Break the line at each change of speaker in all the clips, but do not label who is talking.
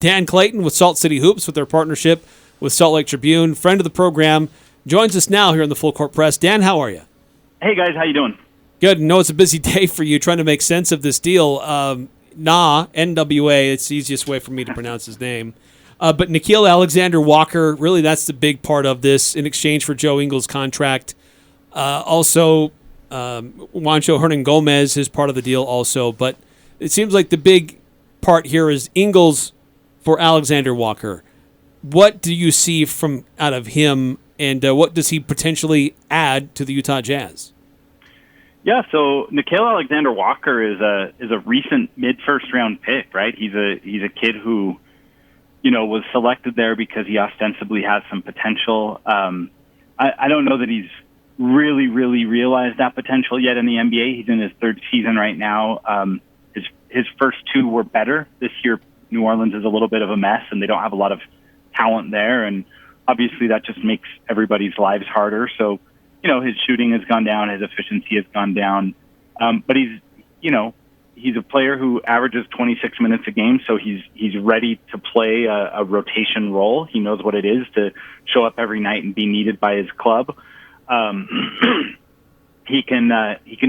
Dan Clayton with Salt City Hoops with their partnership with Salt Lake Tribune, friend of the program, joins us now here on the Full Court Press. Dan, how are you?
Hey, guys. How you doing?
Good. No, it's a busy day for you trying to make sense of this deal. NWA, it's the easiest way for me to pronounce his name. But Nickeil Alexander-Walker, really that's the big part of this in exchange for Joe Ingles' contract. Also, Juancho Hernan-Gomez is part of the deal also. But it seems like the big part here is Ingles for Alexander-Walker. What do you see from out of him, and what does he potentially add to the Utah Jazz?
Yeah, so Nickeil Alexander-Walker is a recent mid-first round pick, right? He's a kid who, was selected there because he ostensibly has some potential. I don't know that he's really realized that potential yet in the NBA. He's in his third season right now. His first two were better. This year, New Orleans is a little bit of a mess, and they don't have a lot of talent there, and obviously that just makes everybody's lives harder. So, his shooting has gone down, his efficiency has gone down, but he's a player who averages 26 minutes a game, so he's ready to play a rotation role. He knows what it is to show up every night and be needed by his club. He can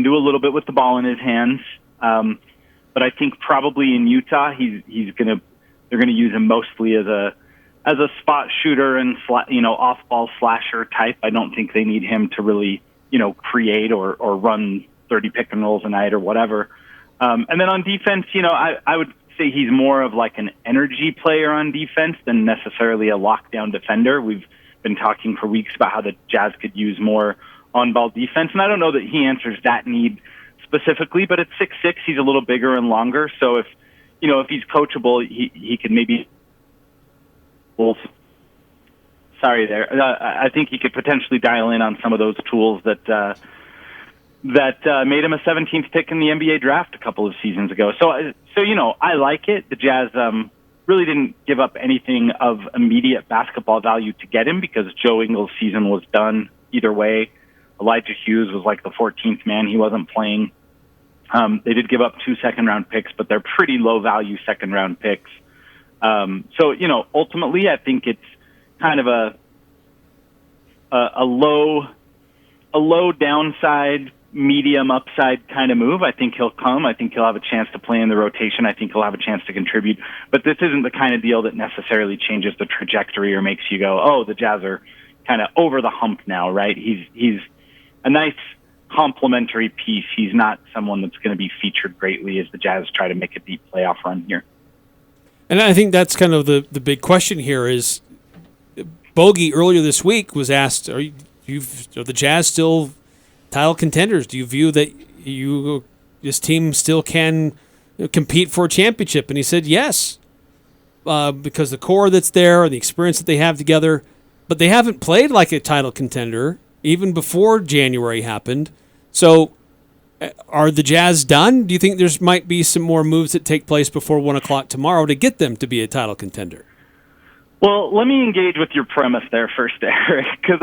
do a little bit with the ball in his hands, but I think probably in Utah they're gonna use him mostly as a spot shooter and off-ball slasher type. I don't think they need him to really create or run 30 pick and rolls a night or whatever. And then on defense, I would say he's more of like an energy player on defense than necessarily a lockdown defender. We've been talking for weeks about how the Jazz could use more on-ball defense, and I don't know that he answers that need specifically, but at 6'6", he's a little bigger and longer, so if he's coachable, he could maybe... Sorry there. I think he could potentially dial in on some of those tools that made him a 17th pick in the NBA draft a couple of seasons ago. So I like it. The Jazz really didn't give up anything of immediate basketball value to get him because Joe Ingles' season was done either way. Elijah Hughes was like the 14th man. He wasn't playing. They did give up 2 second-round picks, but they're pretty low-value second-round picks. So ultimately, I think it's kind of a low downside, medium upside kind of move. I think he'll come. I think he'll have a chance to play in the rotation. I think he'll have a chance to contribute. But this isn't the kind of deal that necessarily changes the trajectory or makes you go, oh, the Jazz are kind of over the hump now, right? He's a nice complementary piece. He's not someone that's going to be featured greatly as the Jazz try to make a deep playoff run here.
And I think that's kind of the big question here is Bogey earlier this week was asked, are the Jazz still title contenders? Do you view that this team still can compete for a championship? And he said yes, because the core that's there and the experience that they have together, but they haven't played like a title contender even before January happened. So are the Jazz done? Do you think there's might be some more moves that take place before 1 o'clock tomorrow to get them to be a title contender?
Well, let me engage with your premise there first, Eric, because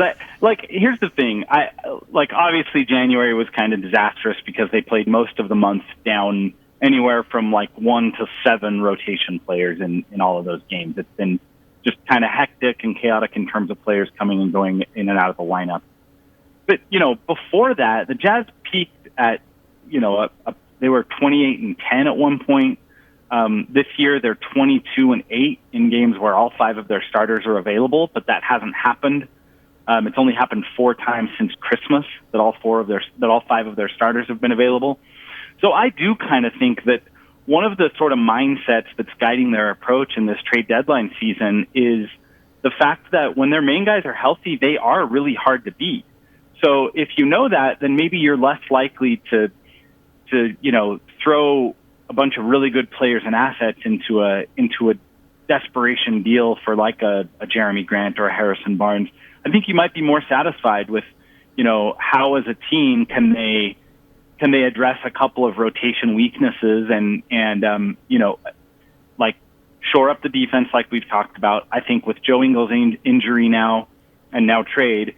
here's the thing. Obviously January was kind of disastrous because they played most of the month down anywhere from 1 to 7 rotation players in all of those games. It's been just kind of hectic and chaotic in terms of players coming and going in and out of the lineup. But, before that, the Jazz peaked at, they were 28-10 at one point. This year, they're 22-8 in games where all 5 of their starters are available, but that hasn't happened. It's only happened 4 times since Christmas that all 5 of their starters have been available. So I do kind of think that one of the sort of mindsets that's guiding their approach in this trade deadline season is the fact that when their main guys are healthy, they are really hard to beat. So if you know that, then maybe you're less likely to throw a bunch of really good players and assets into a desperation deal for a Jeremy Grant or a Harrison Barnes. I think you might be more satisfied with, how as a team can they address a couple of rotation weaknesses and shore up the defense like we've talked about. I think with Joe Ingles' injury now and now trade,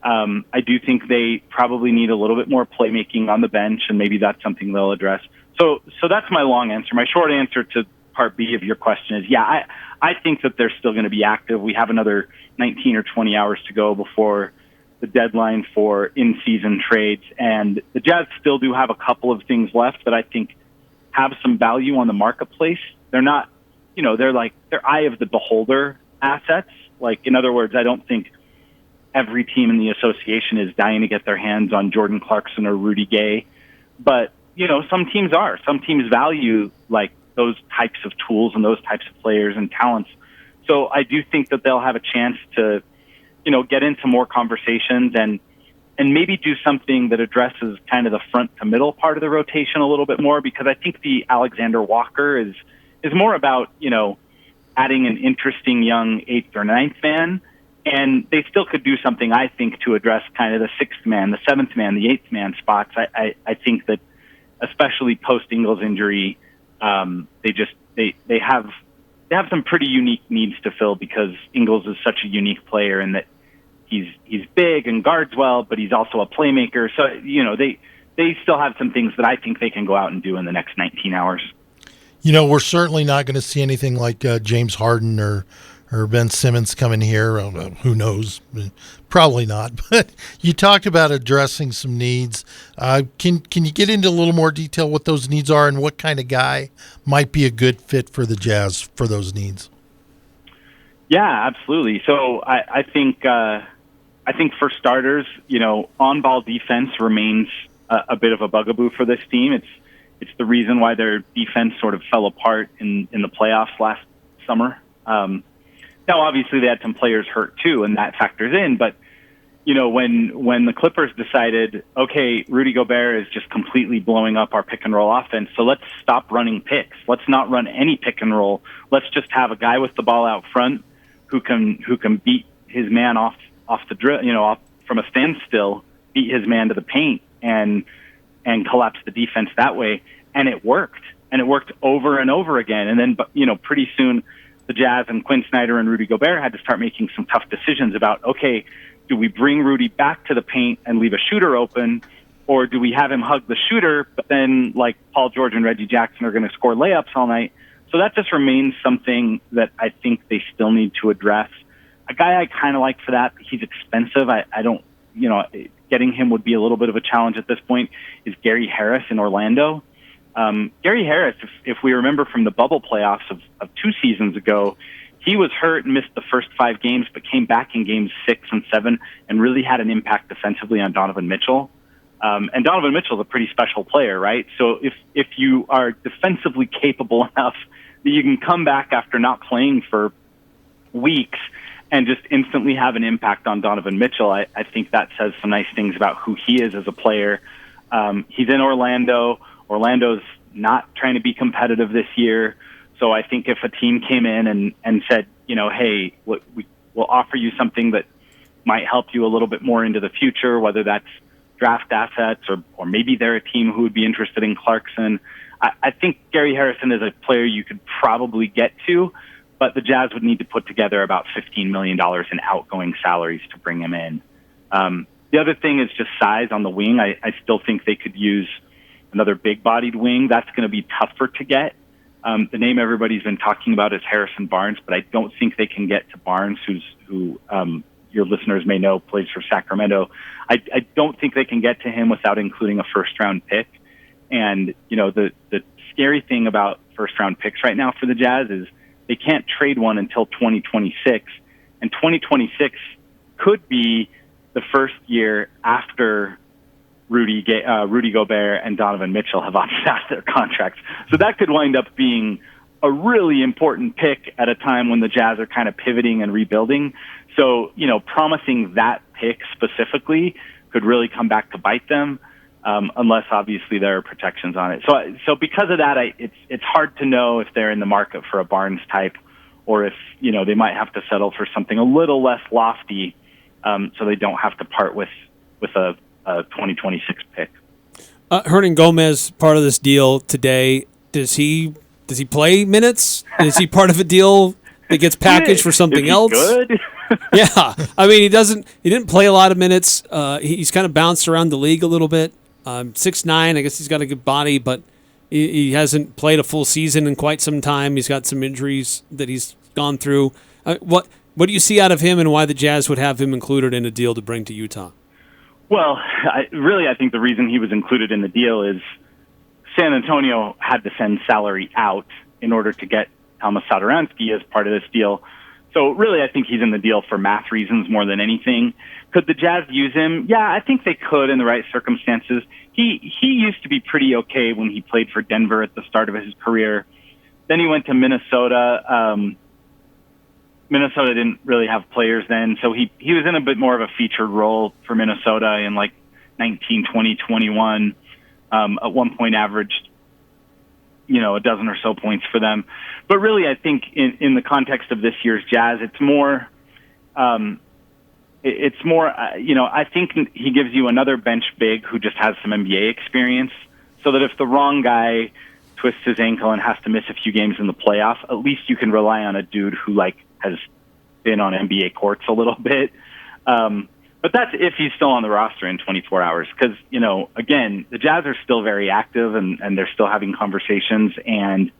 I do think they probably need a little bit more playmaking on the bench, and maybe that's something they'll address. So that's my long answer. My short answer to part B of your question is, yeah, I think that they're still going to be active. We have another 19 or 20 hours to go before the deadline for in-season trades, and the Jazz still do have a couple of things left that I think have some value on the marketplace. They're not, they're eye of the beholder assets. Like, in other words, I don't think every team in the association is dying to get their hands on Jordan Clarkson or Rudy Gay. But, some teams are. Some teams value, like, those types of tools and those types of players and talents. So I do think that they'll have a chance to, get into more conversations and maybe do something that addresses kind of the front to middle part of the rotation a little bit more, because I think the Alexander Walker is more about, adding an interesting young 8th or 9th man. And they still could do something, I think, to address kind of the 6th man, the 7th man, the 8th man spots. I think that, especially post Ingles injury, they have some pretty unique needs to fill, because Ingles is such a unique player in that he's big and guards well, but he's also a playmaker. So, they still have some things that I think they can go out and do in the next 19 hours.
We're certainly not going to see anything like James Harden or Ben Simmons coming here. Who knows? Probably not. But you talked about addressing some needs. Can you get into a little more detail what those needs are and what kind of guy might be a good fit for the Jazz for those needs?
Yeah, absolutely. So I think for starters, on-ball defense remains a bit of a bugaboo for this team. It's the reason why their defense sort of fell apart in the playoffs last summer. Now, obviously, they had some players hurt too, and that factors in. But when the Clippers decided, okay, Rudy Gobert is just completely blowing up our pick and roll offense, so let's stop running picks. Let's not run any pick and roll. Let's just have a guy with the ball out front who can beat his man off the drill, off from a standstill, beat his man to the paint and collapse the defense that way. And it worked. And it worked over and over again. And then, pretty soon the Jazz and Quinn Snyder and Rudy Gobert had to start making some tough decisions about, okay, do we bring Rudy back to the paint and leave a shooter open, or do we have him hug the shooter, but then, like, Paul George and Reggie Jackson are going to score layups all night? So that just remains something that I think they still need to address. A guy I kind of like for that, he's expensive. I don't, getting him would be a little bit of a challenge at this point, is Gary Harris in Orlando. Gary Harris, if we remember from the bubble playoffs of 2 seasons ago, he was hurt and missed the first 5 games, but came back in games 6 and 7 and really had an impact defensively on Donovan Mitchell. And Donovan Mitchell is a pretty special player, right? So if you are defensively capable enough that you can come back after not playing for weeks and just instantly have an impact on Donovan Mitchell, I think that says some nice things about who he is as a player. He's in Orlando. Orlando's not trying to be competitive this year. So I think if a team came in and said, hey, we'll offer you something that might help you a little bit more into the future, whether that's draft assets or maybe they're a team who would be interested in Clarkson. I think Gary Harrison is a player you could probably get to, but the Jazz would need to put together about $15 million in outgoing salaries to bring him in. The other thing is just size on the wing. I still think they could use another big-bodied wing. That's going to be tougher to get. The name everybody's been talking about is Harrison Barnes, but I don't think they can get to Barnes, who your listeners may know plays for Sacramento. I don't think they can get to him without including a first-round pick. And, the scary thing about first-round picks right now for the Jazz is they can't trade one until 2026. And 2026 could be the first year after Rudy Gobert and Donovan Mitchell have opted out their contracts. So that could wind up being a really important pick at a time when the Jazz are kind of pivoting and rebuilding. So, promising that pick specifically could really come back to bite them, unless obviously there are protections on it. So because of that, it's hard to know if they're in the market for a Barnes type, or if, they might have to settle for something a little less lofty, so they don't have to part with a 2026 pick.
Hernan Gomez, part of this deal today. Does he play minutes? Is he part of a deal that gets packaged for something else?
Good.
Yeah, I mean, he didn't play a lot of minutes. He's kind of bounced around the league a little bit. 6'9", I guess he's got a good body, but He hasn't played a full season in quite some time. He's got some injuries that he's gone through. What do you see out of him, and why the Jazz would have him included in a deal to bring to Utah?
Well, I think the reason he was included in the deal is San Antonio had to send salary out in order to get Thomas Satoransky as part of this deal. So really, I think he's in the deal for math reasons more than anything. Could the Jazz use him? Yeah, I think they could in the right circumstances. He used to be pretty okay when he played for Denver at the start of his career. Then he went to Minnesota. Minnesota didn't really have players then, so he was in a bit more of a featured role for Minnesota in like 19, 20, 21. At one point averaged, a dozen or so points for them. But really, I think in the context of this year's Jazz, it's more, I think he gives you another bench big who just has some NBA experience, so that if the wrong guy twists his ankle and has to miss a few games in the playoff, at least you can rely on a dude who has been on NBA courts a little bit. But that's if he's still on the roster in 24 hours. Because, again, the Jazz are still very active and they're still having conversations. And,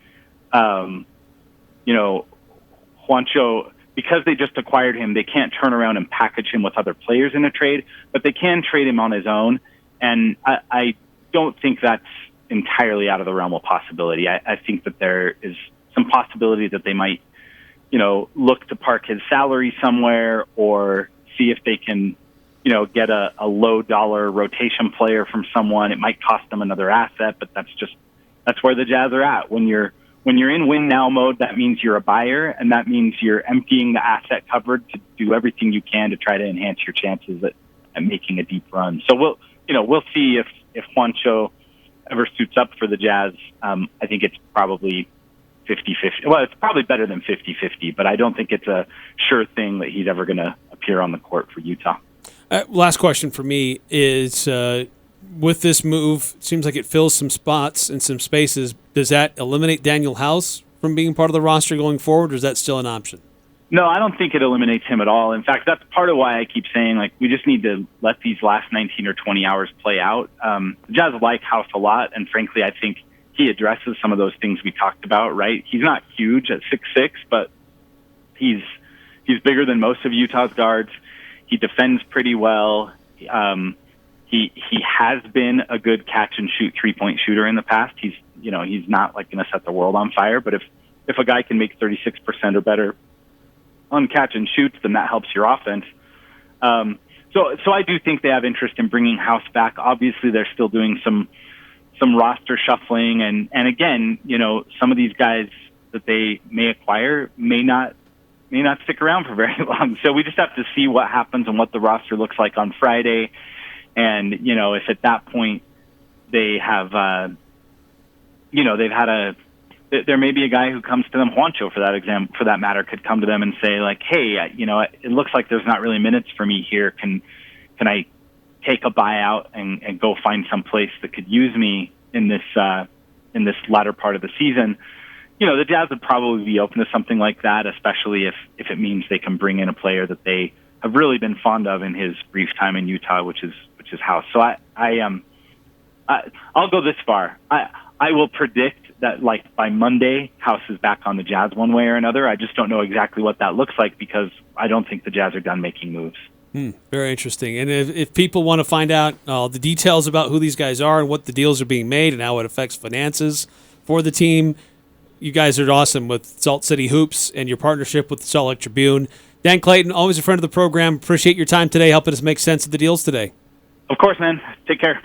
Juancho, because they just acquired him, they can't turn around and package him with other players in a trade, but they can trade him on his own. And I don't think that's entirely out of the realm of possibility. I think that there is some possibility that they might, look to park his salary somewhere or see if they can, get a low dollar rotation player from someone. It might cost them another asset, but that's where the Jazz are at. When you're in win now mode, that means you're a buyer, and that means you're emptying the asset cupboard to do everything you can to try to enhance your chances at making a deep run. So we'll see if Juancho ever suits up for the Jazz. I think it's probably 50-50. Well, it's probably better than 50-50, but I don't think it's a sure thing that he's ever going to appear on the court for Utah.
Last question for me is, with this move, it seems like it fills some spots and some spaces. Does that eliminate Daniel House from being part of the roster going forward, or is that still an option?
No, I don't think it eliminates him at all. In fact, that's part of why I keep saying, we just need to let these last 19 or 20 hours play out. The Jazz like House a lot, and frankly, I think he addresses some of those things we talked about, right? He's not huge at 6'6", but he's bigger than most of Utah's guards. He defends pretty well. He has been a good catch and shoot 3-point shooter in the past. He's not going to set the world on fire, but if a guy can make 36% or better on catch and shoots, then that helps your offense. So I do think they have interest in bringing House back. Obviously, they're still doing some roster shuffling, and again, some of these guys that they may acquire may not stick around for very long. So we just have to see what happens and what the roster looks like on Friday. And, if at that point they have, there may be a guy who comes to them, Juancho for that matter, could come to them and say hey, it looks like there's not really minutes for me here. Can I take a buyout and go find some place that could use me in this latter part of the season? The Jazz would probably be open to something like that, especially if it means they can bring in a player that they have really been fond of in his brief time in Utah, which is House. So I'll go this far. I will predict that by Monday, House is back on the Jazz one way or another. I just don't know exactly what that looks like because I don't think the Jazz are done making moves.
Very interesting. And if people want to find out the details about who these guys are and what the deals are being made and how it affects finances for the team, you guys are awesome with Salt City Hoops and your partnership with the Salt Lake Tribune. Dan Clayton, always a friend of the program. Appreciate your time today helping us make sense of the deals today.
Of course, man. Take care.